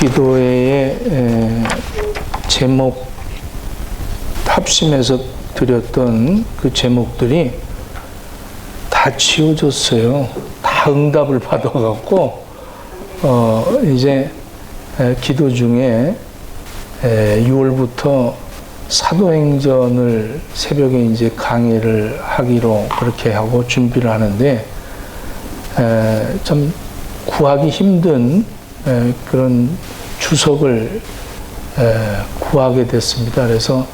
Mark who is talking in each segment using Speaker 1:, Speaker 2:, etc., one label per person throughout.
Speaker 1: 기도회의 제목 합심해서 드렸던 그 제목들이 다 지워졌어요. 다 응답을 받아갖고 이제 기도 중에 6월부터 사도행전을 새벽에 이제 강의를 하기로 그렇게 하고 준비를 하는데 좀 구하기 힘든 그런 주석을 구하게 됐습니다. 그래서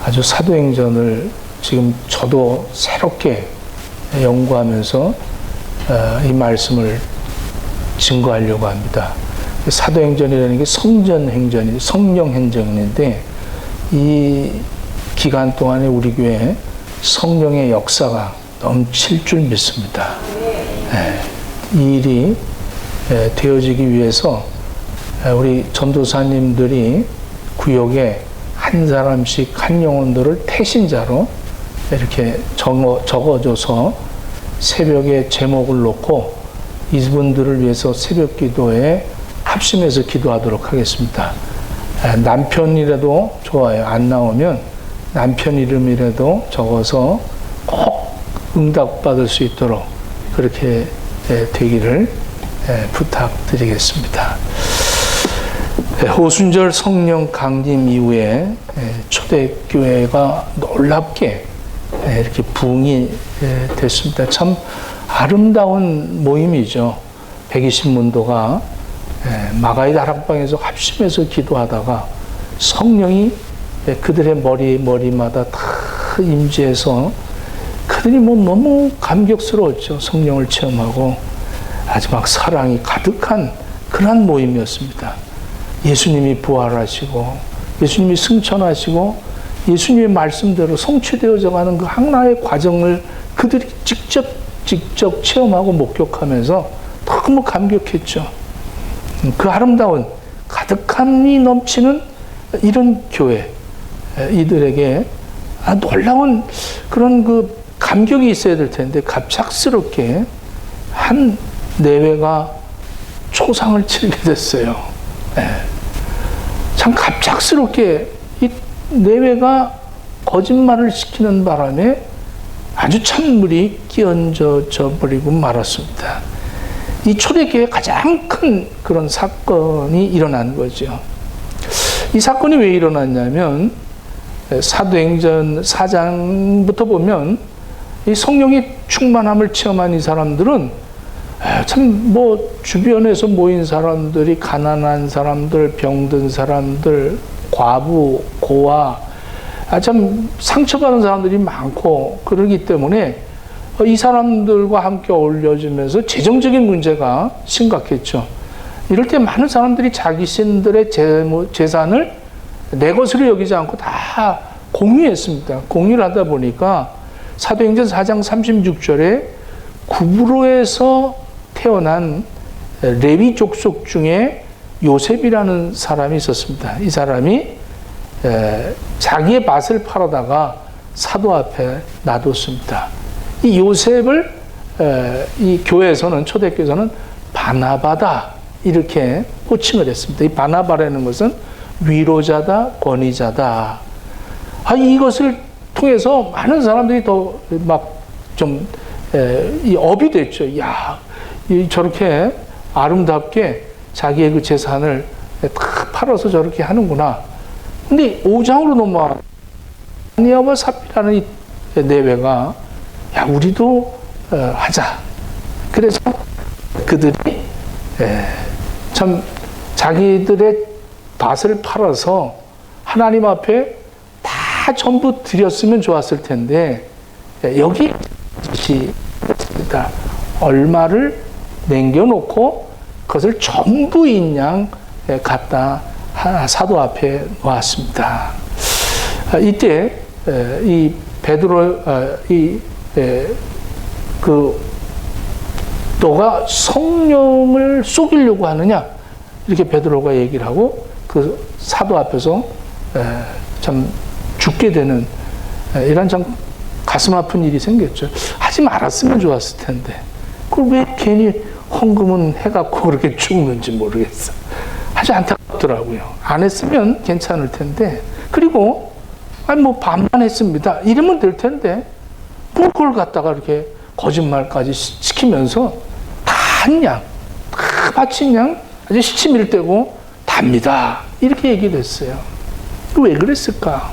Speaker 1: 아주 사도행전을 지금 저도 새롭게 연구하면서 이 말씀을 증거하려고 합니다. 사도행전이라는 게 성령행전인데 이 기간 동안에 우리 교회에 성령의 역사가 넘칠 줄 믿습니다. 이 일이 되어지기 위해서 우리 전도사님들이 구역에 한 사람씩 한 영혼들을 태신자로 이렇게 적어줘서 새벽에 제목을 놓고 이분들을 위해서 새벽 기도에 합심해서 기도하도록 하겠습니다. 남편이라도 좋아요. 안 나오면 남편 이름이라도 적어서 꼭 응답받을 수 있도록 그렇게 되기를 부탁드리겠습니다. 오순절 성령 강림 이후에 초대교회가 놀랍게 이렇게 부흥이 됐습니다. 참 아름다운 모임이죠. 120문도가 마가의 다락방에서 합심해서 기도하다가 성령이 그들의 머리마다 다 임재해서 그들이 너무 감격스러웠죠. 성령을 체험하고 아주 막 사랑이 가득한 그런 모임이었습니다. 예수님이 부활하시고 예수님이 승천하시고 예수님의 말씀대로 성취되어져 가는 그 하나의 과정을 그들이 직접 체험하고 목격하면서 너무 감격했죠. 그 아름다운 가득함이 넘치는 이런 교회, 이들에게 놀라운 그런 그 감격이 있어야 될 텐데 갑작스럽게 한 내외가 초상을 치르게 됐어요. 참 갑작스럽게 이 내외가 거짓말을 시키는 바람에 아주 찬물이 끼얹어져 버리고 말았습니다. 이 초대교회에 가장 큰 그런 사건이 일어난 거죠. 이 사건이 왜 일어났냐면 사도행전 4장부터 보면 이 성령의 충만함을 체험한 이 사람들은 참 주변에서 모인 사람들이 가난한 사람들, 병든 사람들, 과부, 고아, 참 상처받은 사람들이 많고 그러기 때문에 이 사람들과 함께 어울려지면서 재정적인 문제가 심각했죠. 이럴 때 많은 사람들이 자기 신들의 재산을 내 것으로 여기지 않고 다 공유했습니다. 공유를 하다 보니까 사도행전 4장 36절에 구브로에서 태어난 레위 족속 중에 요셉이라는 사람이 있었습니다. 이 사람이 자기의 밭을 팔아다가 사도 앞에 놔뒀습니다. 이 요셉을 이 교회에서는 초대교회에서는 바나바다 이렇게 호칭을 했습니다. 이 바나바라는 것은 위로자다, 권위자다. 이것을 통해서 많은 사람들이 더 이 업이 됐죠. 저렇게 아름답게 자기의 그 재산을 딱 팔아서 저렇게 하는구나. 근데 5장으로 넘어와 아니아와 삽비라는 이 내외가 우리도 하자. 그래서 그들이 참 자기들의 밭을 팔아서 하나님 앞에 다 전부 드렸으면 좋았을 텐데 여기 얼마를 남겨놓고 그것을 전부 인양 갖다 사도 앞에 놓았습니다. 이때 이 베드로 너가 성령을 쏘기려고 하느냐 이렇게 베드로가 얘기를 하고 그 사도 앞에서 참 죽게 되는 이런 참 가슴 아픈 일이 생겼죠. 하지 말았으면 좋았을 텐데 그걸 왜 괜히 헌금은 해갖고 그렇게 죽는지 모르겠어. 아주 안타깝더라고요. 안 했으면 괜찮을 텐데. 그리고 뭐 반만 했습니다. 이러면 될 텐데 뭐 그걸 갖다가 이렇게 거짓말까지 시키면서 단 양, 다 바친 양 아주 시치밀대고 답니다. 이렇게 얘기를 했어요. 왜 그랬을까?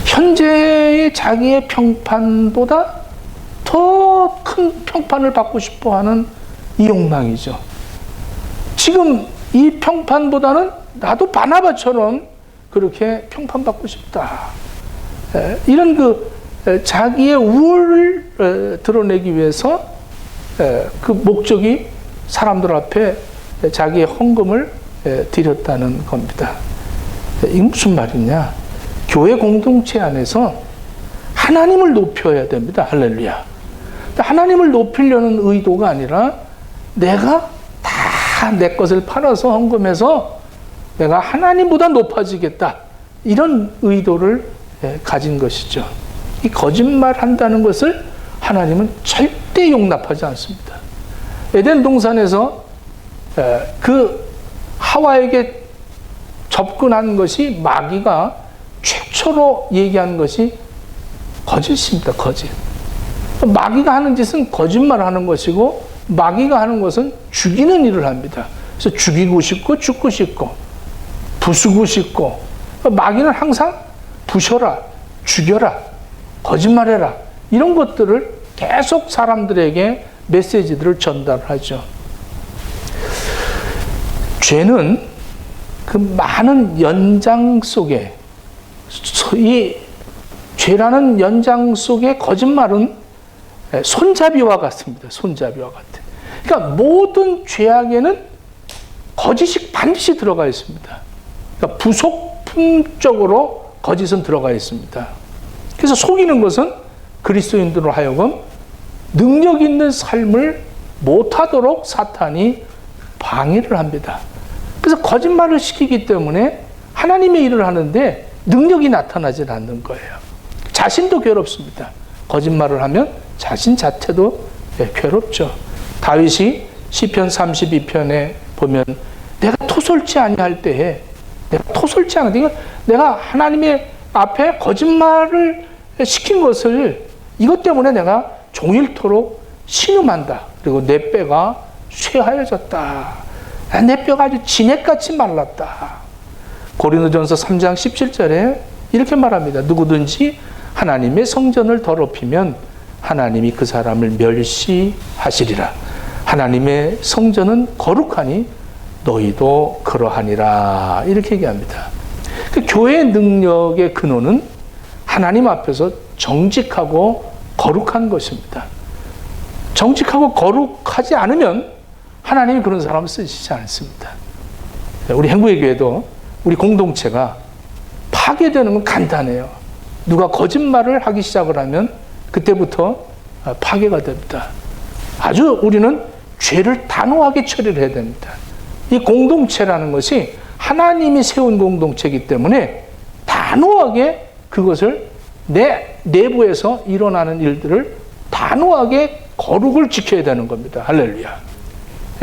Speaker 1: 현재의 자기의 평판보다 더 큰 평판을 받고 싶어하는 이 욕망이죠. 지금 이 평판보다는 나도 바나바처럼 그렇게 평판받고 싶다. 이런 자기의 우월을 드러내기 위해서 그 목적이 사람들 앞에 자기의 헌금을 드렸다는 겁니다. 이게 무슨 말이냐? 교회 공동체 안에서 하나님을 높여야 됩니다. 할렐루야. 하나님을 높이려는 의도가 아니라 내가 다 내 것을 팔아서 헌금해서 내가 하나님보다 높아지겠다. 이런 의도를 가진 것이죠. 이 거짓말한다는 것을 하나님은 절대 용납하지 않습니다. 에덴 동산에서 그 하와에게 접근한 것이 마귀가 최초로 얘기한 것이 거짓입니다. 거짓. 마귀가 하는 짓은 거짓말하는 것이고 마귀가 하는 것은 죽이는 일을 합니다. 그래서 죽이고 싶고 죽고 싶고 부수고 싶고 마귀는 항상 부셔라, 죽여라, 거짓말해라 이런 것들을 계속 사람들에게 메시지들을 전달하죠. 죄는 그 많은 연장 속에 이 죄라는 연장 속에 거짓말은 손잡이와 같습니다. 손잡이와 같아. 그러니까 모든 죄악에는 거짓이 반드시 들어가 있습니다. 그러니까 부속품적으로 거짓은 들어가 있습니다. 그래서 속이는 것은 그리스도인들로 하여금 능력 있는 삶을 못하도록 사탄이 방해를 합니다. 그래서 거짓말을 시키기 때문에 하나님의 일을 하는데 능력이 나타나지 않는 거예요. 자신도 괴롭습니다. 거짓말을 하면 자신 자체도 괴롭죠. 다윗이 시편 32편에 보면 내가 토설지 아니할 때에 내가 하나님의 앞에 거짓말을 시킨 것을 이것 때문에 내가 종일토록 신음한다. 그리고 내 뼈가 쇠하여졌다. 내 뼈가 아주 진액같이 말랐다. 고린도전서 3장 17절에 이렇게 말합니다. 누구든지 하나님의 성전을 더럽히면 하나님이 그 사람을 멸시하시리라. 하나님의 성전은 거룩하니 너희도 그러하니라. 이렇게 얘기합니다. 그 교회의 능력의 근원은 하나님 앞에서 정직하고 거룩한 것입니다. 정직하고 거룩하지 않으면 하나님이 그런 사람을 쓰시지 않습니다. 우리 행복의 교회도 우리 공동체가 파괴되는 건 간단해요. 누가 거짓말을 하기 시작을 하면 그때부터 파괴가 됩니다. 아주 우리는 죄를 단호하게 처리를 해야 됩니다. 이 공동체라는 것이 하나님이 세운 공동체이기 때문에 단호하게 그것을 내 내부에서 일어나는 일들을 단호하게 거룩을 지켜야 되는 겁니다. 할렐루야.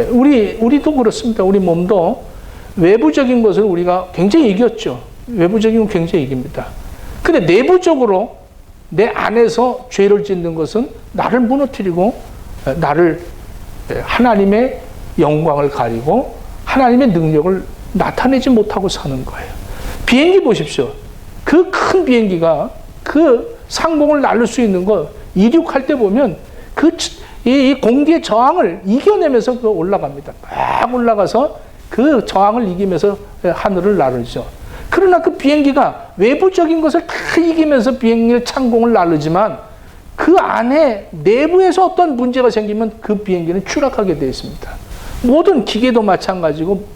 Speaker 1: 우리도 그렇습니다. 우리 몸도 외부적인 것을 우리가 굉장히 이겼죠. 외부적인 건 굉장히 이깁니다. 근데 내부적으로 내 안에서 죄를 짓는 것은 나를 무너뜨리고 나를 하나님의 영광을 가리고 하나님의 능력을 나타내지 못하고 사는 거예요. 비행기 보십시오. 그 큰 비행기가 그 상공을 날릴 수 있는 거 이륙할 때 보면 이 공기의 저항을 이겨내면서 올라갑니다. 막 올라가서 그 저항을 이기면서 하늘을 나르죠. 그러나 그 비행기가 외부적인 것을 다 이기면서 비행기의 창공을 나르지만 그 안에 내부에서 어떤 문제가 생기면 그 비행기는 추락하게 되어 있습니다. 모든 기계도 마찬가지고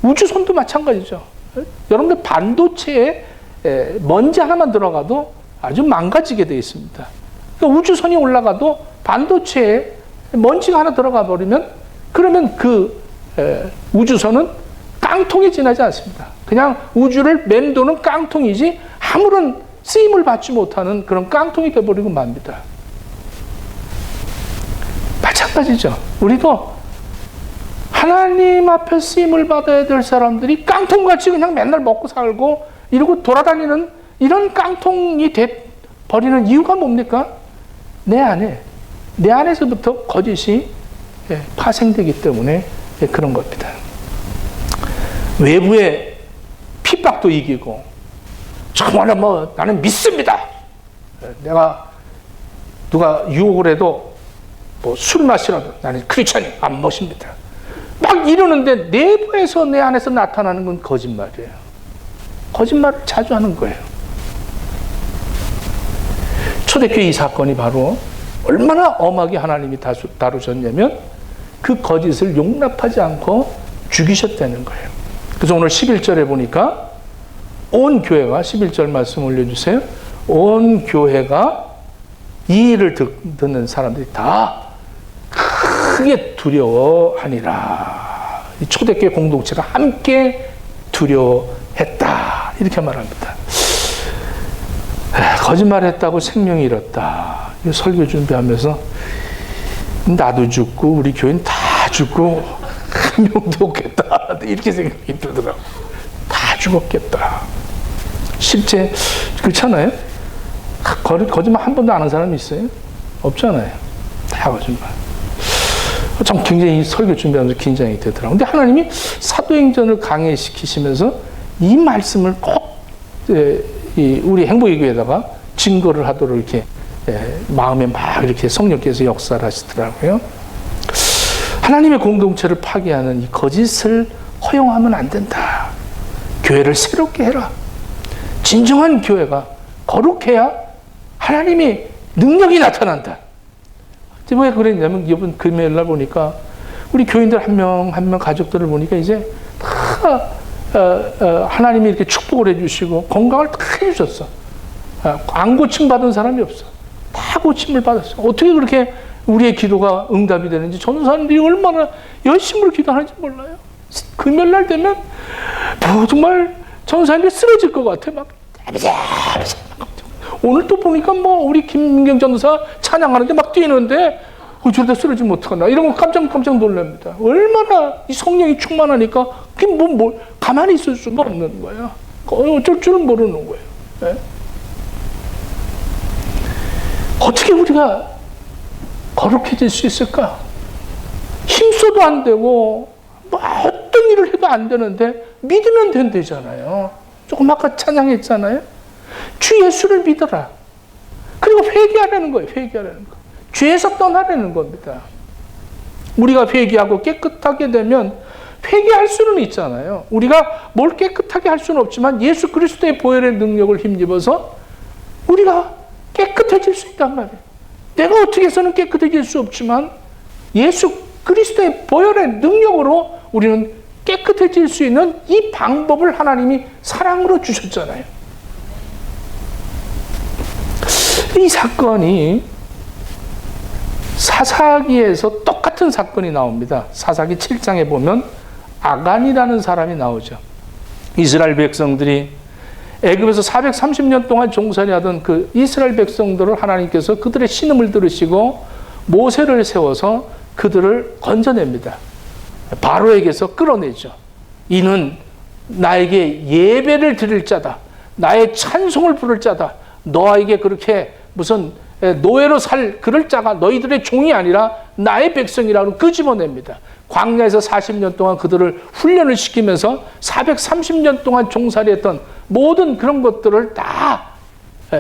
Speaker 1: 우주선도 마찬가지죠. 여러분들 반도체에 먼지 하나만 들어가도 아주 망가지게 되어 있습니다. 그러니까 우주선이 올라가도 반도체에 먼지가 하나 들어가 버리면 그러면 그 우주선은 깡통에 지나지 않습니다. 그냥 우주를 맴도는 깡통이지 아무런 쓰임을 받지 못하는 그런 깡통이 되어버리고 맙니다. 마찬가지죠. 우리도 하나님 앞에 쓰임을 받아야 될 사람들이 깡통같이 그냥 맨날 먹고 살고 이러고 돌아다니는 이런 깡통이 돼 버리는 이유가 뭡니까? 내 안에서부터 거짓이 파생되기 때문에 그런 겁니다. 외부의 핍박도 이기고 정말 나는 믿습니다. 내가 누가 유혹을 해도 술 마시라도 나는 크리스찬이 안 마십니다. 막 이러는데 내부에서 내 안에서 나타나는 건 거짓말이에요. 거짓말을 자주 하는 거예요. 초대교회 이 사건이 바로 얼마나 엄하게 하나님이 다루셨냐면 그 거짓을 용납하지 않고 죽이셨다는 거예요. 그래서 오늘 11절에 보니까 온 교회가 11절 말씀 올려주세요. 온 교회가 이 일을 듣는 사람들이 다 크게 두려워하니라. 이 초대교회 공동체가 함께 두려워했다. 이렇게 말합니다. 거짓말했다고 생명이 잃었다. 이 설교 준비하면서 나도 죽고 우리 교인 다 죽고 한 명도 없겠다. 이렇게 생각이 들더라고. 다 죽었겠다. 실제 그렇잖아요. 거짓말 한 번도 안 한 사람이 있어요? 없잖아요. 다 거짓말. 참 굉장히 이 설교 준비하면서 긴장이 되더라고요. 근데 하나님이 사도행전을 강해시키시면서 이 말씀을 꼭 우리 행복의 교회에다가 증거를 하도록 이렇게 마음에 막 이렇게 성령께서 역사를 하시더라고요. 하나님의 공동체를 파괴하는 이 거짓을 허용하면 안 된다. 교회를 새롭게 해라. 진정한 교회가 거룩해야 하나님의 능력이 나타난다. 왜 그랬냐면 이번 금요일 날 보니까 우리 교인들 한 명 한 명 가족들을 보니까 이제 다 하나님이 이렇게 축복을 해주시고 건강을 다 해주셨어. 안 고침 받은 사람이 없어. 다 고침을 받았어. 어떻게 그렇게 우리의 기도가 응답이 되는지 전도사님들이 얼마나 열심히 기도하는지 몰라요. 금요일 날 되면 정말 전도사님들이 쓰러질 것 같아. 막 오늘 또 보니까 우리 김민경 전도사 찬양하는데 막 뛰는데 저러다 쓰러지면 어떡하나 이런 거 깜짝 놀랍니다. 얼마나 이 성령이 충만하니까 그게 가만히 있을 수가 없는 거예요. 어쩔 줄은 모르는 거예요. 네? 어떻게 우리가 거룩해질 수 있을까? 힘써도 안 되고 어떤 일을 해도 안 되는데 믿으면 된대잖아요. 조금 아까 찬양했잖아요. 주 예수를 믿어라. 그리고 회개하라는 거예요. 회개하라는 거. 죄에서 떠나라는 겁니다. 우리가 회개하고 깨끗하게 되면 회개할 수는 있잖아요. 우리가 뭘 깨끗하게 할 수는 없지만 예수 그리스도의 보혈의 능력을 힘입어서 우리가 깨끗해질 수 있단 말이에요. 내가 어떻게 해서는 깨끗해질 수 없지만 예수 그리스도의 보혈의 능력으로 우리는 깨끗해질 수 있는 이 방법을 하나님이 사랑으로 주셨잖아요. 이 사건이 사사기에서 똑같은 사건이 나옵니다. 사사기 7장에 보면 아간이라는 사람이 나오죠. 이스라엘 백성들이 애굽에서 430년 동안 종살이 하던 그 이스라엘 백성들을 하나님께서 그들의 신음을 들으시고 모세를 세워서 그들을 건져냅니다. 바로에게서 끌어내죠. 이는 나에게 예배를 드릴 자다. 나의 찬송을 부를 자다. 너에게 그렇게 무슨 노예로 그럴 자가 너희들의 종이 아니라 나의 백성이라고 끄집어냅니다. 광야에서 40년 동안 그들을 훈련을 시키면서 430년 동안 종살이했던 모든 그런 것들을 다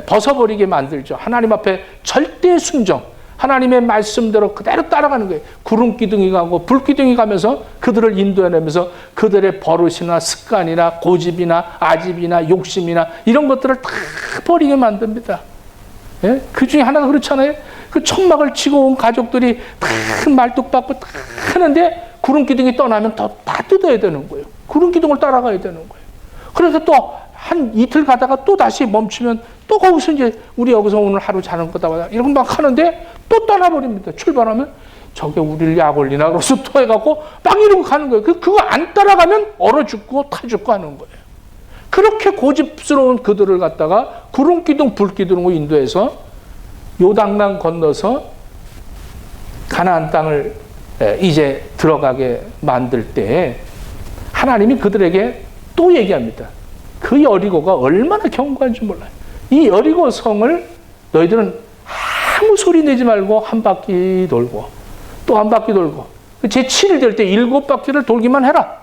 Speaker 1: 벗어버리게 만들죠. 하나님 앞에 절대 순종, 하나님의 말씀대로 그대로 따라가는 거예요. 구름 기둥이 가고 불 기둥이 가면서 그들을 인도해내면서 그들의 버릇이나 습관이나 고집이나 아집이나 욕심이나 이런 것들을 다 버리게 만듭니다. 예? 그 중에 하나가 그렇잖아요. 그 천막을 치고 온 가족들이 다 말뚝박고 다 하는데 구름 기둥이 떠나면 다 뜯어야 되는 거예요. 구름 기둥을 따라가야 되는 거예요. 그래서 또 한 이틀 가다가 또 다시 멈추면 또 거기서 이제 우리 여기서 오늘 하루 자는 거다 이런 막 하는데 또 떠나버립니다. 출발하면 저게 우리를 약 올리나 그래서 또 해갖고 막 이러고 가는 거예요. 그거 안 따라가면 얼어 죽고 타 죽고 하는 거예요. 그렇게 고집스러운 그들을 갖다가 구름 기둥 불 기둥으로 인도해서 요단강 건너서 가나안 땅을 이제 들어가게 만들 때 하나님이 그들에게 또 얘기합니다. 그 여리고가 얼마나 견고한 줄 몰라요. 이 여리고 성을 너희들은 아무 소리 내지 말고 한 바퀴 돌고 또 한 바퀴 돌고 제7일 될 때 7바퀴를 돌기만 해라.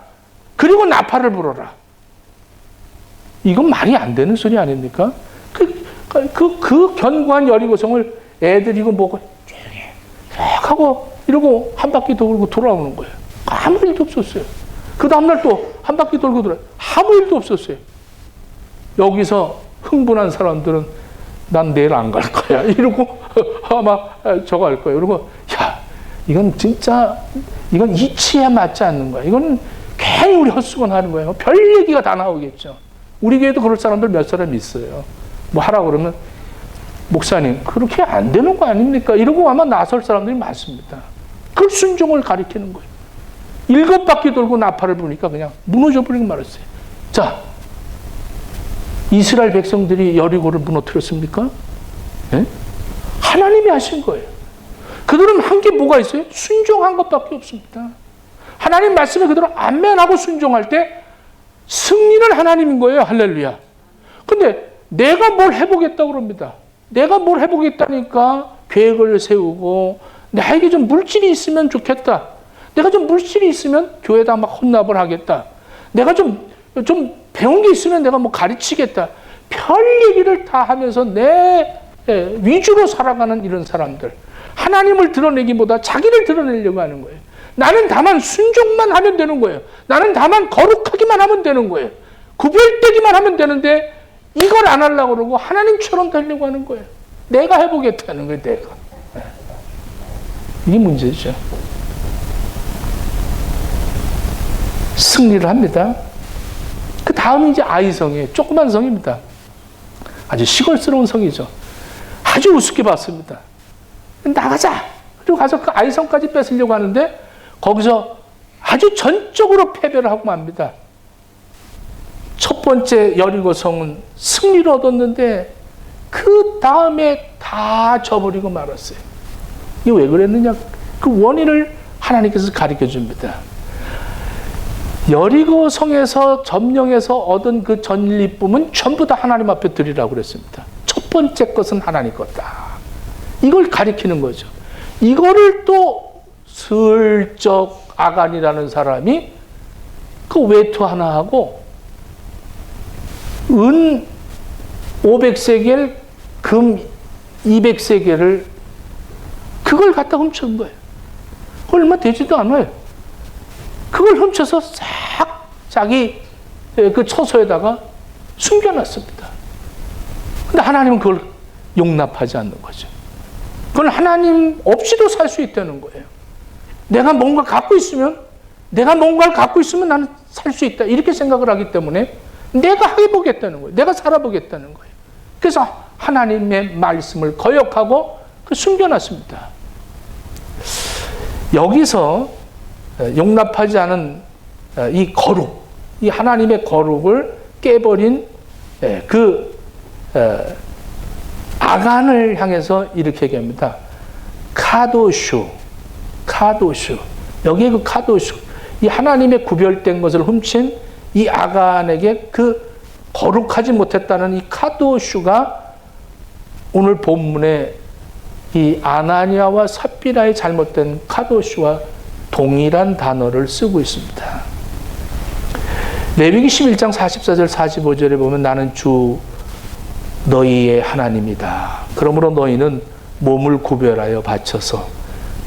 Speaker 1: 그리고 나팔을 불어라. 이건 말이 안 되는 소리 아닙니까? 그 견고한 여리고성을 애들이 이거 뭐고 조용히 하고 이러고 한 바퀴 돌고 돌아오는 거예요. 아무 일도 없었어요. 그 다음날 또 한 바퀴 돌고 돌아요. 아무 일도 없었어요. 여기서 흥분한 사람들은 난 내일 안 갈 거야. 이러고 아마 저거 할 거예요. 그리고 야, 이건 진짜 이건 이치에 맞지 않는 거야. 이건 괜히 우리 헛수건 하는 거예요. 별 얘기가 다 나오겠죠. 우리 교회도 그럴 사람들 몇 사람 있어요. 뭐 하라고 그러면 목사님 그렇게 안 되는 거 아닙니까? 이러고 아마 나설 사람들이 많습니다. 그 순종을 가리키는 거예요. 7바퀴 돌고 나팔을 부니까 그냥 무너져 버리고 말았어요. 자, 이스라엘 백성들이 여리고를 무너뜨렸습니까? 네? 하나님이 하신 거예요. 그들은 한 게 뭐가 있어요? 순종한 것밖에 없습니다. 하나님 말씀에 그대로 아멘하고 순종할 때 승리는 하나님인 거예요. 할렐루야. 근데 내가 뭘 해보겠다고 그럽니다. 내가 뭘 해보겠다니까 계획을 세우고 나에게 좀 물질이 있으면 좋겠다. 내가 좀 물질이 있으면 교회에다 막 혼납을 하겠다. 내가 좀 배운 게 있으면 내가 뭐 가르치겠다. 별 얘기를 다 하면서 내 위주로 살아가는 이런 사람들. 하나님을 드러내기보다 자기를 드러내려고 하는 거예요. 나는 다만 순종만 하면 되는 거예요. 나는 다만 거룩하기만 하면 되는 거예요. 구별되기만 하면 되는데 이걸 안 하려고 그러고 하나님처럼 되려고 하는 거예요. 내가 해보겠다는 거예요. 내가. 이게 문제죠. 승리를 합니다. 그 다음이 이제 아이성이에요. 조그만 성입니다. 아주 시골스러운 성이죠. 아주 우습게 봤습니다. 나가자. 그리고 가서 그 아이성까지 뺏으려고 하는데 거기서 아주 전적으로 패배를 하고 맙니다. 첫 번째 여리고 성은 승리를 얻었는데 그 다음에 다 져버리고 말았어요. 이게 왜 그랬느냐? 그 원인을 하나님께서 가르쳐 줍니다. 여리고 성에서 점령해서 얻은 그 전리품은 전부 다 하나님 앞에 드리라고 그랬습니다. 첫 번째 것은 하나님 거다. 이걸 가리키는 거죠. 이거를 또 슬쩍 아간이라는 사람이 그 외투 하나 하고 은 500세겔, 금 200세겔을 그걸 갖다 훔친 거예요. 얼마 되지도 않아요. 그걸 훔쳐서 싹 자기 그 처소에다가 숨겨놨습니다. 근데 하나님은 그걸 용납하지 않는 거죠. 그건 하나님 없이도 살 수 있다는 거예요. 내가 뭔가 갖고 있으면, 내가 뭔가를 갖고 있으면 나는 살 수 있다. 이렇게 생각을 하기 때문에 내가 해보겠다는 거예요. 내가 살아보겠다는 거예요. 그래서 하나님의 말씀을 거역하고 숨겨놨습니다. 여기서 용납하지 않은 이 거룩, 이 하나님의 거룩을 깨버린 그 아간을 향해서 이렇게 얘기합니다. 카도슈. 여기에 그 카도슈. 이 하나님의 구별된 것을 훔친 이 아간에게 그 거룩하지 못했다는 이 카도슈가 오늘 본문에 이 아나니아와 삽비라의 잘못된 카도슈와 동일한 단어를 쓰고 있습니다. 레위기 11장 44절 45절에 보면 나는 주 너희의 하나님이다. 그러므로 너희는 몸을 구별하여 바쳐서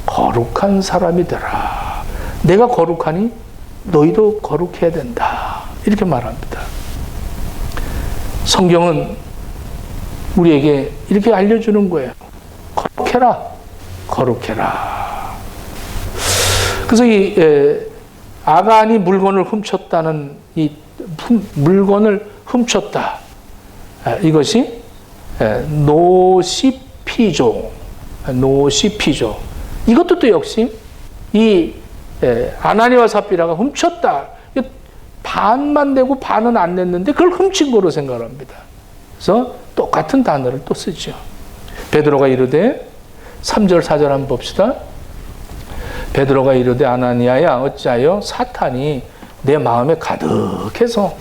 Speaker 1: 거룩한 사람이 되라. 내가 거룩하니 너희도 거룩해야 된다. 이렇게 말합니다. 성경은 우리에게 이렇게 알려주는 거예요. 거룩해라. 그래서 이 아간이 물건을 훔쳤다는 이 물건을 훔쳤다. 이것이 노시피조. 이것도 또 역시 이 아나니와 삽비라가 훔쳤다. 반만 내고 반은 안 냈는데 그걸 훔친 거로 생각을 합니다. 그래서 똑같은 단어를 또 쓰죠. 베드로가 이르되 3절 4절 한번 봅시다. 베드로가 이르되 아나니아야 어찌하여 사탄이 내 마음에 가득해서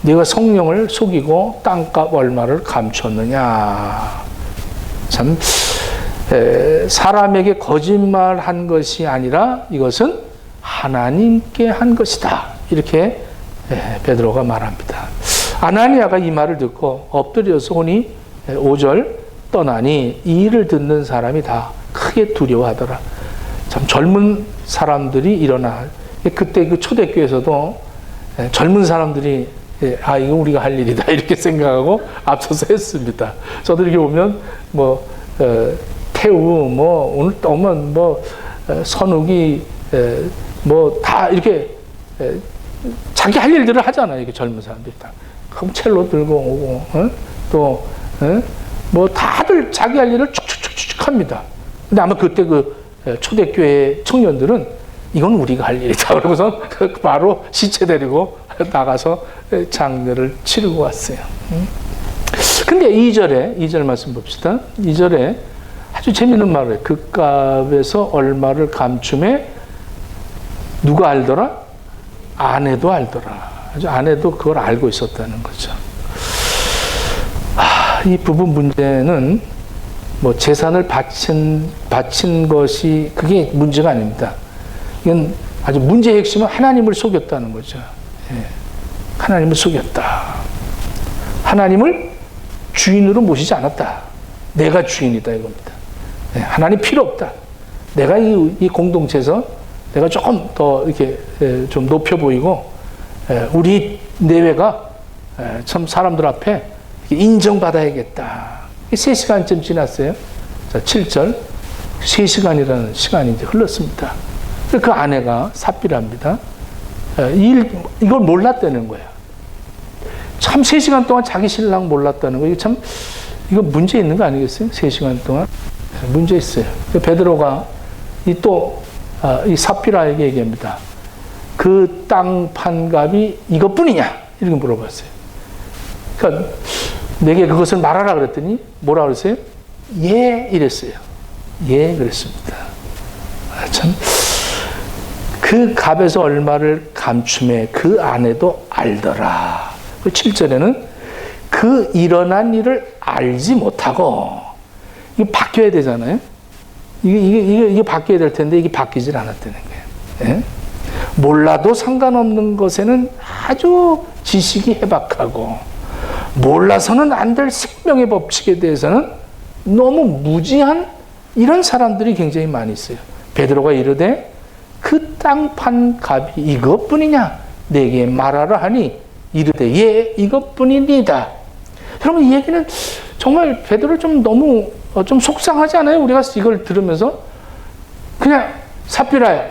Speaker 1: 네가 성령을 속이고 땅값 얼마를 감췄느냐. 참 사람에게 거짓말한 것이 아니라 이것은 하나님께 한 것이다. 이렇게 베드로가 말합니다. 아나니아가 이 말을 듣고 엎드려서 오니 5절 떠나니 이 일을 듣는 사람이 다 크게 두려워하더라. 참 젊은 사람들이 일어나 그때 그 초대교회에서도 젊은 사람들이 이거 우리가 할 일이다 이렇게 생각하고 앞서서 했습니다. 저도 이렇게 보면 태우 오늘 오면 선욱이 다 이렇게 자기 할 일들을 하잖아요. 이게 젊은 사람들이 다 그럼 첼로 들고 오고 다들 자기 할 일을 축축축축 합니다. 근데 아마 그때 그 초대교회 청년들은 이건 우리가 할 일이다. 그러고서 바로 시체 데리고 나가서 장례를 치르고 왔어요. 근데 2절 말씀 봅시다. 2절에 아주 재미있는 말을 해요. 그 값에서 얼마를 감춤에 누가 알더라? 아내도 알더라. 아주 아내도 그걸 알고 있었다는 거죠. 이 부분 문제는 재산을 바친 것이 그게 문제가 아닙니다. 이건 아주 문제의 핵심은 하나님을 속였다는 거죠. 하나님을 속였다. 하나님을 주인으로 모시지 않았다. 내가 주인이다 이겁니다. 하나님 필요 없다. 내가 이 공동체에서 내가 조금 더 이렇게 좀 높여 보이고 우리 내외가 참 사람들 앞에 인정받아야겠다. 3시간쯤 지났어요. 자, 7절 3시간이라는 시간이 이제 흘렀습니다. 그 아내가 삽비라입니다. 이걸 몰랐다는 거예요. 참 3시간 동안 자기 신랑 몰랐다는 거. 이거 문제 있는 거 아니겠어요? 3시간 동안 문제 있어요. 베드로가 이 삽비라에게 얘기합니다. 그 땅 판값이 이것뿐이냐? 이렇게 물어봤어요. 그러니까 내게 그것을 말하라 그랬더니 뭐라 그랬어요? 예, 이랬어요. 예, 그랬습니다. 참. 그 값에서 얼마를 감춤해 그 아내도 알더라. 7절에는 그 일어난 일을 알지 못하고 이게 바뀌어야 되잖아요. 이게 바뀌어야 될 텐데 이게 바뀌질 않았다는 거예요. 예? 몰라도 상관없는 것에는 아주 지식이 해박하고 몰라서는 안 될 생명의 법칙에 대해서는 너무 무지한 이런 사람들이 굉장히 많이 있어요. 베드로가 이르되 그 땅 판 값이 이것뿐이냐? 내게 말하라 하니 이르되 예, 이것뿐이니다. 여러분 이 얘기는 정말 베드로 좀 너무 좀 속상하지 않아요? 우리가 이걸 들으면서 그냥 삽비라야,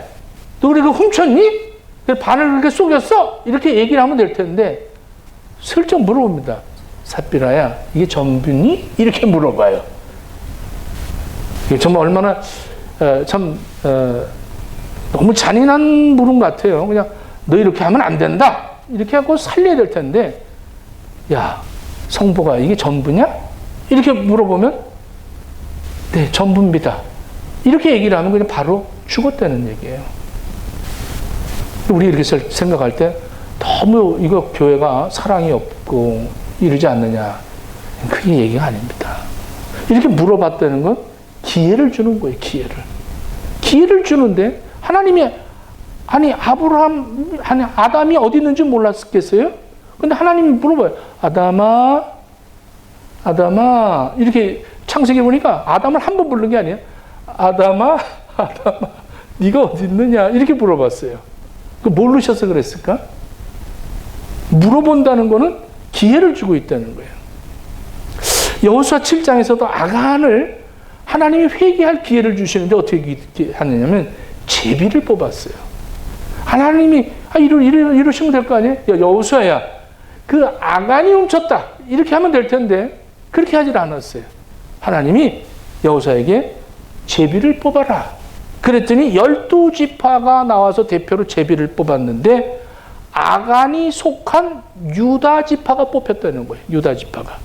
Speaker 1: 너 우리 그 훔쳤니? 반을 그렇게 속였어? 이렇게 얘기를 하면 될 텐데 슬쩍 물어봅니다. 삽비라야, 이게 전부니? 이렇게 물어봐요. 이게 정말 얼마나 너무 잔인한 물음 같아요. 그냥 너 이렇게 하면 안 된다. 이렇게 하고 살려야 될 텐데, 야, 성보가 이게 전부냐? 이렇게 물어보면, 네, 전부입니다. 이렇게 얘기를 하면 그냥 바로 죽었다는 얘기예요. 우리 이렇게 생각할 때 너무 이거 교회가 사랑이 없고 이러지 않느냐. 그게 얘기가 아닙니다. 이렇게 물어봤다는 건 기회를 주는 거예요, 기회를. 기회를 주는데 하나님이, 아담이 어디 있는지 몰랐겠어요? 근데 하나님이 물어봐요. 아담아, 이렇게 창세기 보니까 아담을 한 번 부른 게 아니에요. 아담아, 네가 어디 있느냐? 이렇게 물어봤어요. 그 모르셔서 그랬을까? 물어본다는 거는 기회를 주고 있다는 거예요. 여호수아 7장에서도 아간을 하나님이 회개할 기회를 주시는데 어떻게 하느냐면 제비를 뽑았어요. 하나님이 이러시면 될 거 아니에요? 여호수아야, 그 아간이 훔쳤다. 이렇게 하면 될 텐데 그렇게 하질 않았어요. 하나님이 여호수아에게 제비를 뽑아라. 그랬더니 12지파가 나와서 대표로 제비를 뽑았는데 아간이 속한 유다지파가 뽑혔다는 거예요. 유다지파가.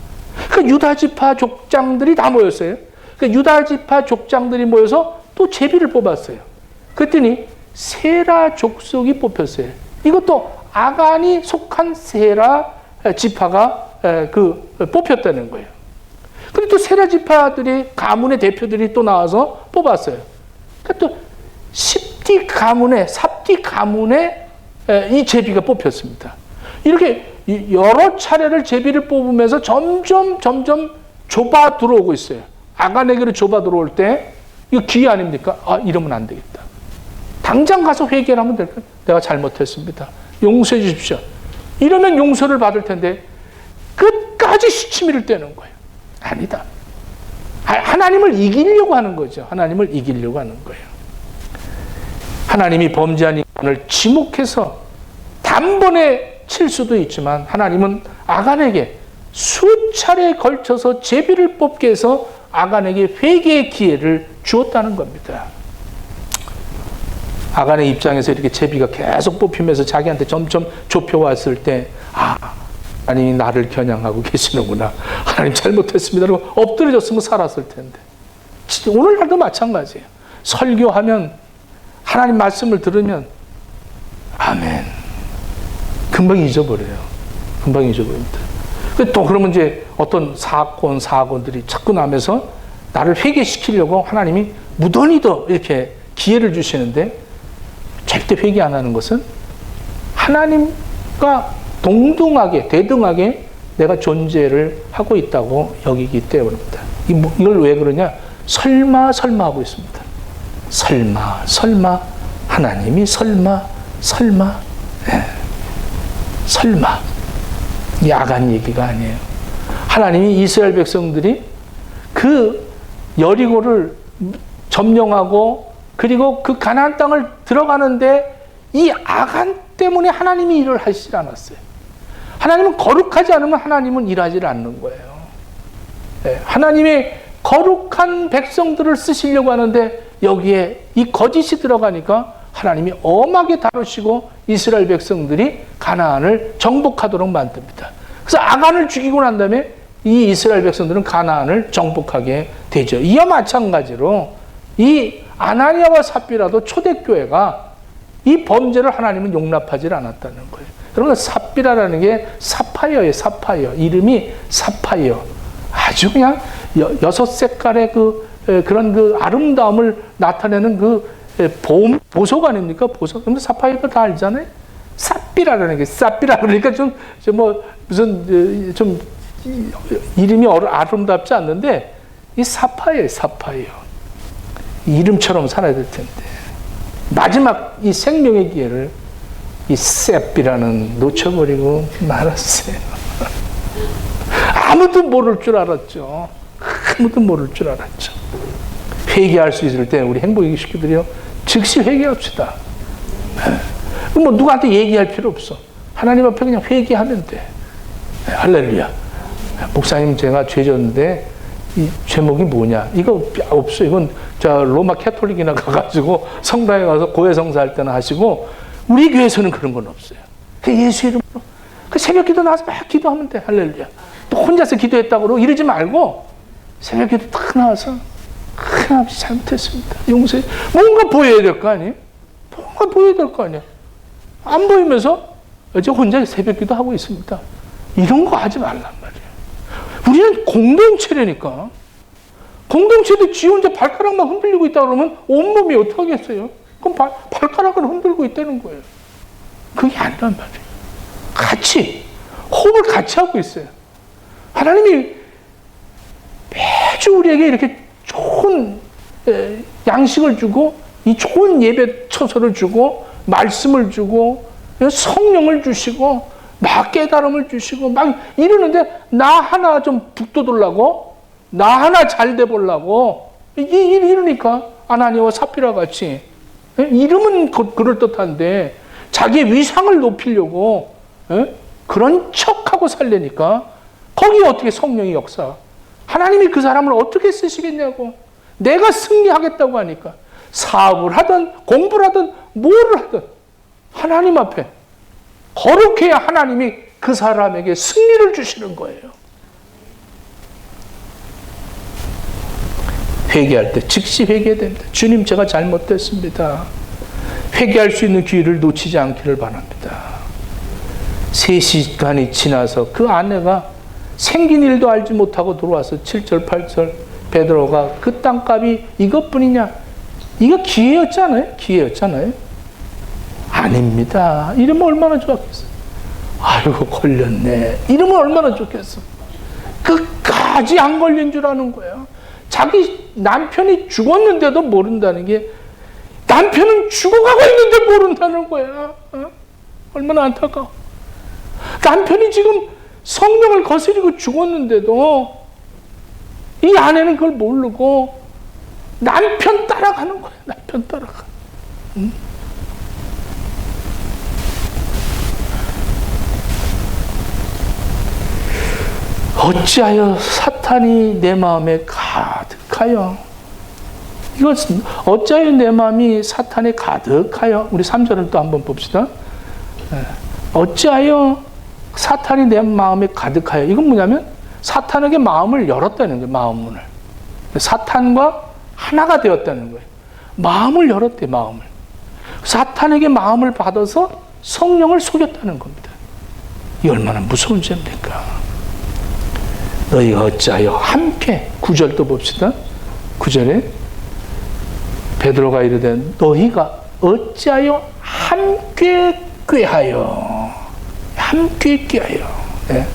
Speaker 1: 그 유다지파 족장들이 다 모였어요. 그 유다지파 족장들이 모여서 또 제비를 뽑았어요. 그랬더니 세라 족속이 뽑혔어요. 이것도 아간이 속한 세라 지파가 뽑혔다는 거예요. 그리고 또 세라 지파들이 가문의 대표들이 또 나와서 뽑았어요. 그러니까 또 10띠 가문에, 삽띠 가문에 이 제비가 뽑혔습니다. 이렇게 여러 차례를 제비를 뽑으면서 점점 좁아 들어오고 있어요. 아간에게로 좁아 들어올 때 이거 기회 아닙니까? 아, 이러면 안 되겠다. 당장 가서 회개를 하면 될까요? 내가 잘못했습니다. 용서해 주십시오. 이러면 용서를 받을 텐데 끝까지 시치미를 떼는 거예요. 아니다. 하나님을 이기려고 하는 거죠. 하나님을 이기려고 하는 거예요. 하나님이 범죄한 인간을 지목해서 단번에 칠 수도 있지만 하나님은 아간에게 수차례에 걸쳐서 제비를 뽑게 해서 아간에게 회개의 기회를 주었다는 겁니다. 아간의 입장에서 이렇게 제비가 계속 뽑히면서 자기한테 점점 좁혀왔을 때, 아, 하나님이 나를 겨냥하고 계시는구나. 하나님 잘못했습니다. 그리고 엎드려졌으면 살았을 텐데. 오늘날도 마찬가지예요. 설교하면, 하나님 말씀을 들으면, 아멘. 금방 잊어버려요. 금방 잊어버립니다. 또 그러면 이제 어떤 사건들이 자꾸 나면서 나를 회개시키려고 하나님이 무던히 더 이렇게 기회를 주시는데, 절대 회개 안 하는 것은 하나님과 동등하게, 대등하게 내가 존재를 하고 있다고 여기기 때문입니다. 이걸 왜 그러냐? 설마 하고 있습니다. 설마, 하나님이 설마, 네. 설마. 야간 얘기가 아니에요. 하나님이 이스라엘 백성들이 그 여리고를 점령하고 그리고 그 가나안 땅을 들어가는데 이 아간 때문에 하나님이 일을 하시지 않았어요. 하나님은 거룩하지 않으면 하나님은 일하지 않는 거예요. 네, 하나님의 거룩한 백성들을 쓰시려고 하는데 여기에 이 거짓이 들어가니까 하나님이 엄하게 다루시고 이스라엘 백성들이 가나안을 정복하도록 만듭니다. 그래서 아간을 죽이고 난 다음에 이 이스라엘 백성들은 가나안을 정복하게 되죠. 이와 마찬가지로 이 아나니아와 삽비라도 초대교회가 이 범죄를 하나님은 용납하지 않았다는 거예요. 여러분, 삽비라라는 게 사파이어예요. 사파이어. 이름이 사파이어. 아주 그냥 6색깔의 그런 아름다움을 나타내는 보석 아닙니까? 보석. 근데 사파이어가 다 알잖아요. 삽비라라는 게, 삽비라 그러니까 무슨 이름이 아름답지 않는데, 이 사파이어예요, 사파이어. 이름처럼 살아야 될 텐데. 마지막 이 생명의 기회를 이 셉비라는 놓쳐버리고 말았어요. 아무도 모를 줄 알았죠. 아무도 모를 줄 알았죠. 회개할 수 있을 때 우리 행복의 식구들이요, 즉시 회개합시다. 뭐 누구한테 얘기할 필요 없어. 하나님 앞에 그냥 회개하면 돼. 할렐루야. 목사님, 제가 죄졌는데 이 제목이 뭐냐? 이거 없어. 이건 로마 캐톨릭이나 가가지고 성당에 가서 고해성사 할 때나 하시고, 우리 교회에서는 그런 건 없어요. 예수 이름으로 새벽 기도 나와서 막 기도하면 돼. 할렐루야. 또 혼자서 기도했다고 이러지 말고 새벽 기도 딱 나와서 하나님 잘못했습니다. 용서해. 뭔가 보여야 될 거 아니에요? 뭔가 보여야 될 거 아니에요? 안 보이면서 어제 혼자 새벽 기도 하고 있습니다. 이런 거 하지 말란 말이에요. 우리는 공동체라니까. 공동체도 지 혼자 발가락만 흔들리고 있다 그러면 온몸이 어떻게 하겠어요? 그럼 발가락을 흔들고 있다는 거예요. 그게 아니란 말이에요. 같이, 호흡을 같이 하고 있어요. 하나님이 매주 우리에게 이렇게 좋은 양식을 주고, 이 좋은 예배 처소를 주고, 말씀을 주고, 성령을 주시고, 막 깨달음을 주시고, 막 이러는데, 나 하나 좀 북돋으려고, 나 하나 잘 돼 보려고, 이러니까, 아나니아와 삽비라 같이, 이름은 그럴듯한데, 자기의 위상을 높이려고, 그런 척하고 살려니까, 거기에 어떻게 성령이 역사? 하나님이 그 사람을 어떻게 쓰시겠냐고. 내가 승리하겠다고 하니까, 사업을 하든, 공부를 하든, 뭐를 하든, 하나님 앞에 거룩해야 하나님이 그 사람에게 승리를 주시는 거예요. 회개할 때 즉시 회개해야 됩니다. 주님, 제가 잘못했습니다. 회개할 수 있는 기회를 놓치지 않기를 바랍니다. 3시간이 지나서 그 아내가 생긴 일도 알지 못하고 들어와서 7절 8절 베드로가 그 땅값이 이것뿐이냐? 이거 기회였잖아요. 기회였잖아요. 아닙니다. 이러면 얼마나 좋았겠어요. 아이고 걸렸네. 이러면 얼마나 좋겠어. 끝까지 안 걸린 줄 아는 거야. 자기 남편이 죽었는데도 모른다는 게, 남편은 죽어가고 있는데 모른다는 거야. 얼마나 안타까워. 남편이 지금 성령을 거스리고 죽었는데도 이 아내는 그걸 모르고 남편 따라가는 거야. 남편 따라가. 응? 어찌하여 사탄이 내 마음에 가득하여. 이거 어찌하여 내 마음이 사탄에 가득하여. 우리 3절을 또 한번 봅시다. 어찌하여 사탄이 내 마음에 가득하여. 이건 뭐냐면 사탄에게 마음을 열었다는 거예요. 마음 문을. 사탄과 하나가 되었다는 거예요. 마음을 열었대. 마음을. 사탄에게 마음을 받아서 성령을 속였다는 겁니다. 이 얼마나 무서운 죄입니까? 너희가 어찌하여 함께, 9절도 봅시다. 9절에 베드로가 이르되 너희가 어찌하여 함께 꾀하여. 함께 꾀하여. 예.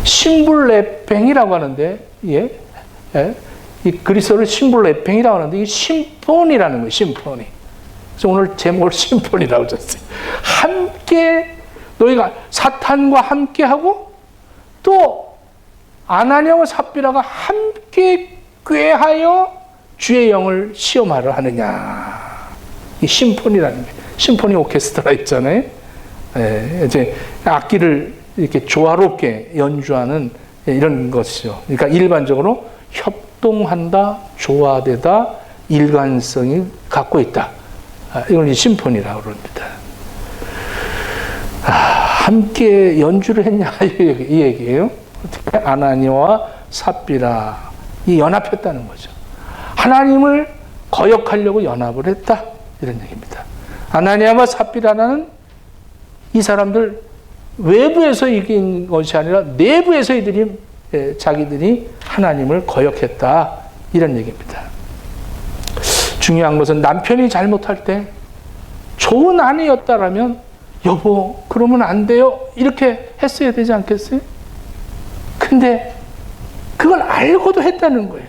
Speaker 1: 심불레팽이라고 하는데, 예. 예. 이 그리스어를 심불레팽이라고 하는데, 이게 심포니라는 거예요. 심포니. 그래서 오늘 제목을 심포니라고 줬어요. 함께, 너희가 사탄과 함께 하고, 또 아나니아와 삽비라가 함께 꾀하여 주의 영을 시험하려 하느냐. 이 심포니라는 거예요. 심포니 오케스트라 있잖아요. 예, 이제 악기를 이렇게 조화롭게 연주하는 이런 것이죠. 그러니까 일반적으로 협동한다, 조화되다, 일관성이 갖고 있다. 이걸 심포니라고 그럽니다. 함께 연주를 했냐 이 얘기예요. 어떻게? 아나니아와 삽비라 이 연합했다는 거죠. 하나님을 거역하려고 연합을 했다, 이런 얘기입니다. 아나니아와 삽비라는 이 사람들 외부에서 이긴 것이 아니라 내부에서 이들이 자기들이 하나님을 거역했다, 이런 얘기입니다. 중요한 것은 남편이 잘못할 때 좋은 아내였다라면 여보 그러면 안 돼요 이렇게 했어야 되지 않겠어요? 근데 그걸 알고도 했다는 거예요.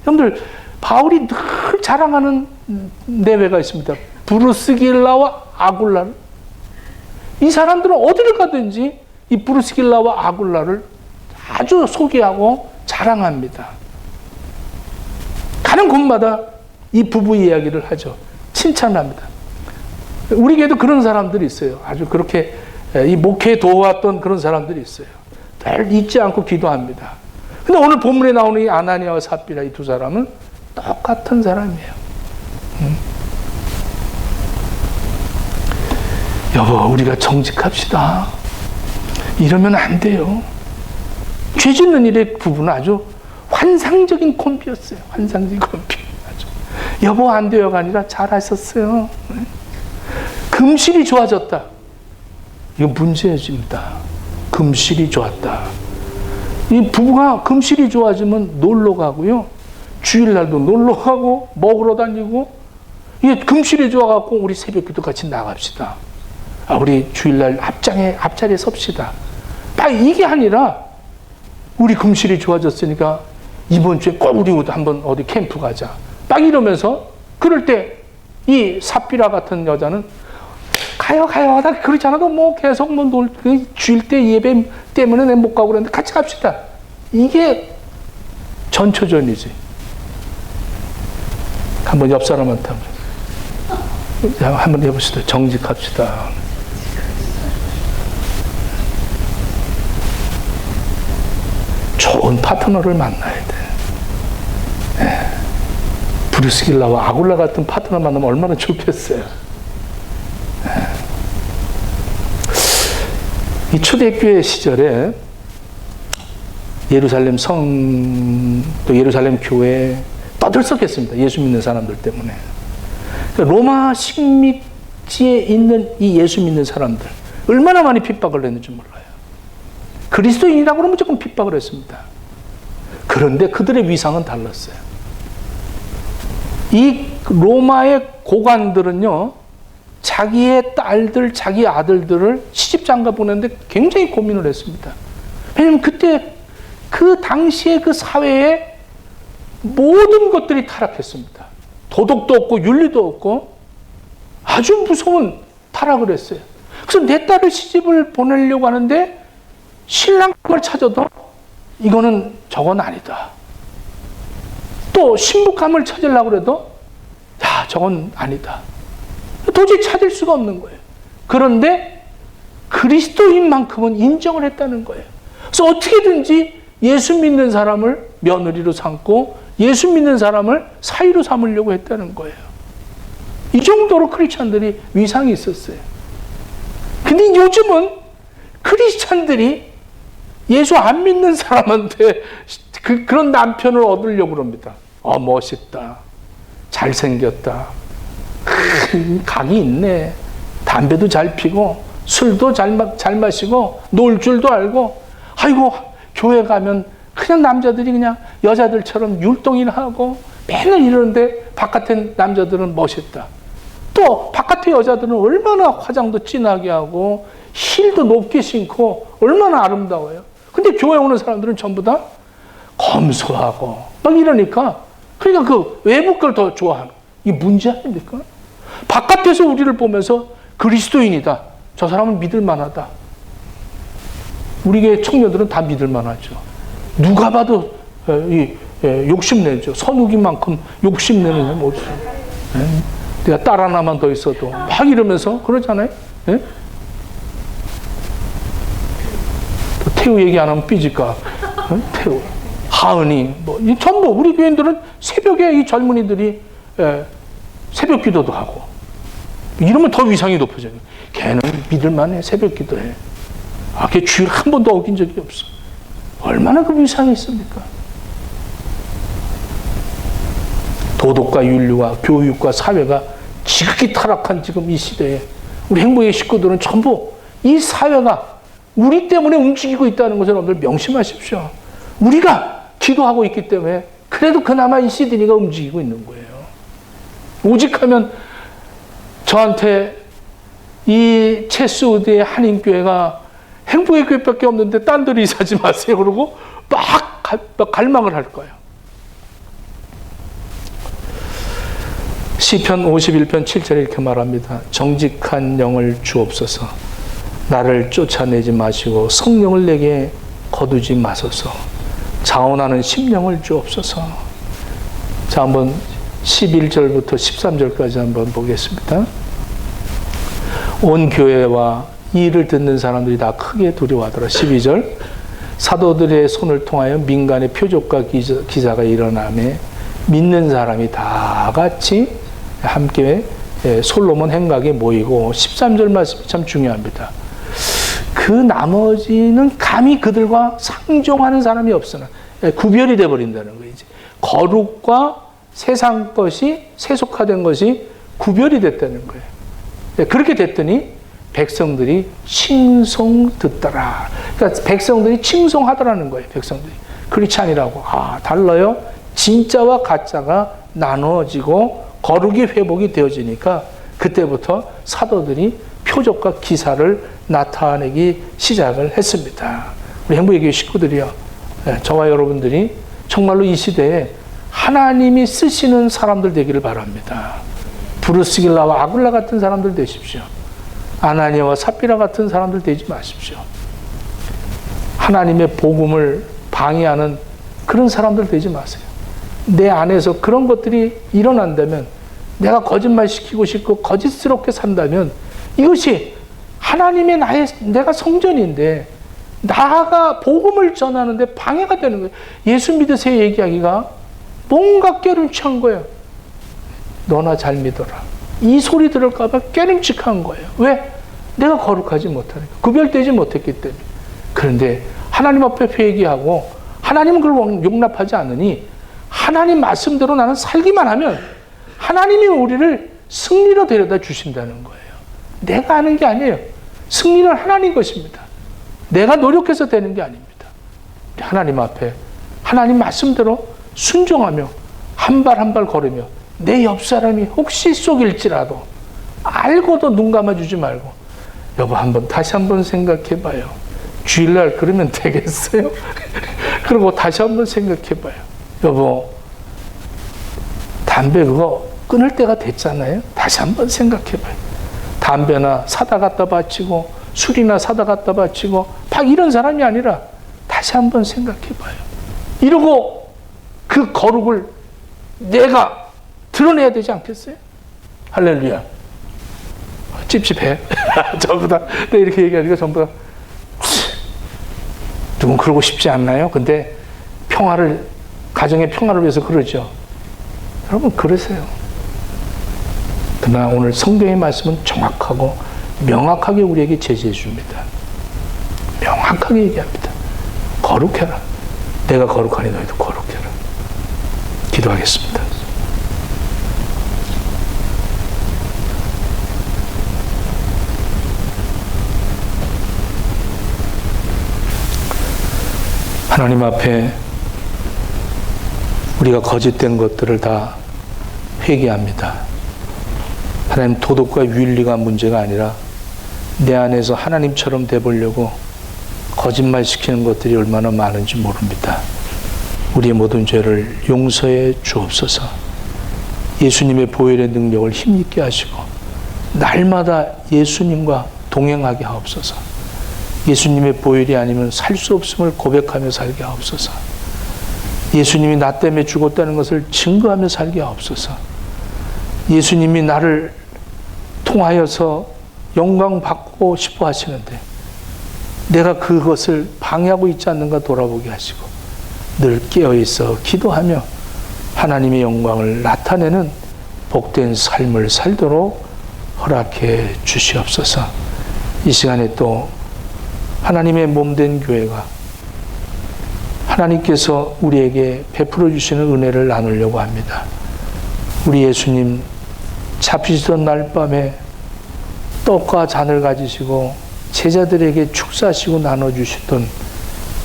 Speaker 1: 여러분들 바울이 늘 자랑하는 내외가 있습니다. 브루스길라와 아굴라. 이 사람들은 어디를 가든지 이 브루스길라와 아굴라를 아주 소개하고 자랑합니다. 가는 곳마다 이 부부 이야기를 하죠. 칭찬합니다. 우리 교회도 그런 사람들이 있어요. 아주 그렇게 이 목회에 도와왔던 그런 사람들이 있어요. 늘 잊지 않고 기도합니다. 근데 오늘 본문에 나오는 이 아나니아와 삽비라 이 두 사람은 똑같은 사람이에요. 여보, 우리가 정직합시다. 이러면 안 돼요. 죄 짓는 일의 부부는 아주 환상적인 콤비였어요. 환상적인 콤비. 아주. 여보, 안 돼요가 아니라 잘하셨어요. 금실이 좋아졌다. 이거 문제입니다. 금실이 좋았다. 이 부부가 금실이 좋아지면 놀러 가고요. 주일날도 놀러 가고 먹으러 다니고. 이게 금실이 좋아갖고 우리 새벽기도 같이 나갑시다. 우리 주일날 앞자리에 섭시다. 딱 이게 아니라 우리 금실이 좋아졌으니까 이번 주에 꼭 우리 한번 어디 캠프 가자. 딱 이러면서 그럴 때 이 삽비라 같은 여자는 가요. 나 그렇지 않아도 뭐 계속 뭐 주일 때 예배 때문에 내가 못 가고 그랬는데 같이 갑시다. 이게 전초전이지. 한번 옆 사람한테 한번 해봅시다. 정직합시다. 좋은 파트너를 만나야 돼. 브루스길라와 아굴라 같은 파트너 만나면 얼마나 좋겠어요. 이 초대교회 시절에 예루살렘 또 예루살렘 교회 떠들썩했습니다. 예수 믿는 사람들 때문에. 로마 식민 착지에 있는 이 예수 믿는 사람들 얼마나 많이 핍박을 했는지 몰라요. 그리스도인이라고 하면 무조건 핍박을 했습니다. 그런데 그들의 위상은 달랐어요. 이 로마의 고관들은요, 자기의 딸들, 자기 아들들을 시집장가 보내는데 굉장히 고민을 했습니다. 왜냐하면 그때 그 당시에 그 사회에 모든 것들이 타락했습니다. 도덕도 없고 윤리도 없고 아주 무서운 타락을 했어요. 그래서 내 딸을 시집을 보내려고 하는데 신랑감을 찾아도 이거는 저건 아니다. 또 신부감을 찾으려고 해도 야, 저건 아니다. 도저히 찾을 수가 없는 거예요. 그런데 그리스도인만큼은 인정을 했다는 거예요. 그래서 어떻게든지 예수 믿는 사람을 며느리로 삼고 예수 믿는 사람을 사위로 삼으려고 했다는 거예요. 이 정도로 크리스찬들이 위상이 있었어요. 근데 요즘은 크리스찬들이 예수 안 믿는 사람한테 그런 남편을 얻으려고 그럽니다. 멋있다. 잘생겼다. 각이 있네. 담배도 잘 피고 술도 잘 마시고 놀 줄도 알고 아이고 교회 가면 그냥 남자들이 그냥 여자들처럼 율동이하고 맨날 이러는데 바깥에 남자들은 멋있다. 또 바깥에 여자들은 얼마나 화장도 진하게 하고 힐도 높게 신고 얼마나 아름다워요. 근데 교회 오는 사람들은 전부 다 검소하고 막 이러니까 그러니까 그 외부 걸 더 좋아하는 이게 문제 아닙니까? 바깥에서 우리를 보면서 그리스도인이다. 저 사람은 믿을 만하다. 우리 교회 청년들은 다 믿을 만하죠. 누가 봐도 욕심내죠. 선우기만큼 욕심내는 사람 어디 있어요? 내가 딸 하나만 더 있어도 막 이러면서 그러잖아요. 예? 태우 얘기 안 하면 삐질까? 태우, 하은이, 전부 우리 교인들은 새벽에 이 젊은이들이 새벽 기도도 하고 이러면 더 위상이 높아져요. 걔는 믿을만해. 새벽 기도해. 걔 주일 한 번도 어긴 적이 없어. 얼마나 그 위상이 있습니까? 도덕과 윤리와 교육과 사회가 지극히 타락한 지금 이 시대에 우리 행복의 식구들은 전부 이 사회가 우리 때문에 움직이고 있다는 것을 여러분들 명심하십시오. 우리가 기도하고 있기 때문에 그래도 그나마 이 시드니가 움직이고 있는 거예요. 오직하면 저한테 이 체스우드의 한인교회가 행복의 교회밖에 없는데 딴 데로 이사하지 마세요. 그러고 막 갈망을 할 거예요. 시편 51편 7절에 이렇게 말합니다. 정직한 영을 주옵소서. 나를 쫓아내지 마시고 성령을 내게 거두지 마소서. 자원하는 심령을 주옵소서. 자, 한번 11절부터 13절까지 한번 보겠습니다. 온 교회와 이 일을 듣는 사람들이 다 크게 두려워하더라. 12절. 사도들의 손을 통하여 민간의 표적과 기사가 일어나매 믿는 사람이 다 같이 함께 솔로몬 행각에 모이고 13절 말씀이 참 중요합니다. 그 나머지는 감히 그들과 상종하는 사람이 없으나 구별이 되어버린다는 거예요. 거룩과 세상 것이 세속화된 것이 구별이 됐다는 거예요. 그렇게 됐더니 백성들이 칭송 듣더라. 그러니까 백성들이 칭송하더라는 거예요. 백성들이. 그렇지 아니라고. 달라요. 진짜와 가짜가 나누어지고 거룩이 회복이 되어지니까 그때부터 사도들이 표적과 기사를 나타내기 시작을 했습니다. 우리 행복의 교회 식구들이요. 저와 여러분들이 정말로 이 시대에 하나님이 쓰시는 사람들 되기를 바랍니다. 브루스길라와 아굴라 같은 사람들 되십시오. 아나니아와 삽비라 같은 사람들 되지 마십시오. 하나님의 복음을 방해하는 그런 사람들 되지 마세요. 내 안에서 그런 것들이 일어난다면 내가 거짓말 시키고 싶고 거짓스럽게 산다면 이것이 하나님의 내가 성전인데 나가 복음을 전하는데 방해가 되는 거예요. 예수 믿으세요 얘기하기가 뭔가 깨름칙한 거예요. 너나 잘 믿어라. 이 소리 들을까 봐 깨름칙한 거예요. 왜? 내가 거룩하지 못하니까. 구별되지 못했기 때문에. 그런데 하나님 앞에 회개하고 하나님은 그걸 용납하지 않으니 하나님 말씀대로 나는 살기만 하면 하나님이 우리를 승리로 데려다 주신다는 거예요. 내가 하는 게 아니에요. 승리는 하나님 것입니다. 내가 노력해서 되는 게 아닙니다. 하나님 앞에 하나님 말씀대로 순종하며 한 발 한 발 걸으며 내 옆 사람이 혹시 속일지라도 알고도 눈 감아주지 말고 여보 다시 한번 생각해 봐요. 주일날 그러면 되겠어요? 그리고 다시 한번 생각해 봐요. 여보 담배 그거 끊을 때가 됐잖아요. 다시 한번 생각해 봐요. 담배나 사다 갖다 바치고 술이나 사다 갖다 바치고 막 이런 사람이 아니라 다시 한번 생각해 봐요. 이러고 그 거룩을 내가 드러내야 되지 않겠어요? 할렐루야. 찝찝해. 전부 다 내가 이렇게 얘기하니까 전부 다 누군 그러고 싶지 않나요? 근데 가정의 평화를 위해서 그러죠. 여러분 그러세요. 그러나 오늘 성경의 말씀은 정확하고 명확하게 우리에게 제시해 줍니다. 명확하게 얘기합니다. 거룩해라. 내가 거룩하니 너희도 거룩해라. 기도하겠습니다. 하나님 앞에 우리가 거짓된 것들을 다 회개합니다. 하나님 도덕과 윤리가 문제가 아니라 내 안에서 하나님처럼 돼보려고 거짓말시키는 것들이 얼마나 많은지 모릅니다. 우리의 모든 죄를 용서해 주옵소서. 예수님의 보혈의 능력을 힘있게 하시고 날마다 예수님과 동행하게 하옵소서. 예수님의 보혈이 아니면 살 수 없음을 고백하며 살게 하옵소서. 예수님이 나 때문에 죽었다는 것을 증거하며 살게 하옵소서. 예수님이 나를 통하여서 영광 받고 싶어 하시는데 내가 그것을 방해하고 있지 않는가 돌아보게 하시고 늘 깨어있어 기도하며 하나님의 영광을 나타내는 복된 삶을 살도록 허락해 주시옵소서. 이 시간에 또 하나님의 몸된 교회가 하나님께서 우리에게 베풀어 주시는 은혜를 나누려고 합니다. 우리 예수님 잡히시던 날 밤에 떡과 잔을 가지시고 제자들에게 축사하시고 나눠주셨던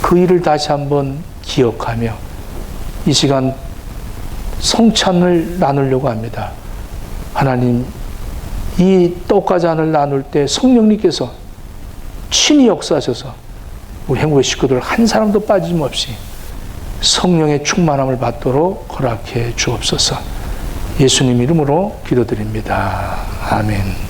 Speaker 1: 그 일을 다시 한번 기억하며 이 시간 성찬을 나누려고 합니다. 하나님, 이 떡과 잔을 나눌 때 성령님께서 친히 역사하셔서 우리 행복의 식구들 한 사람도 빠짐없이 성령의 충만함을 받도록 허락해 주옵소서. 예수님 이름으로 기도드립니다. 아멘.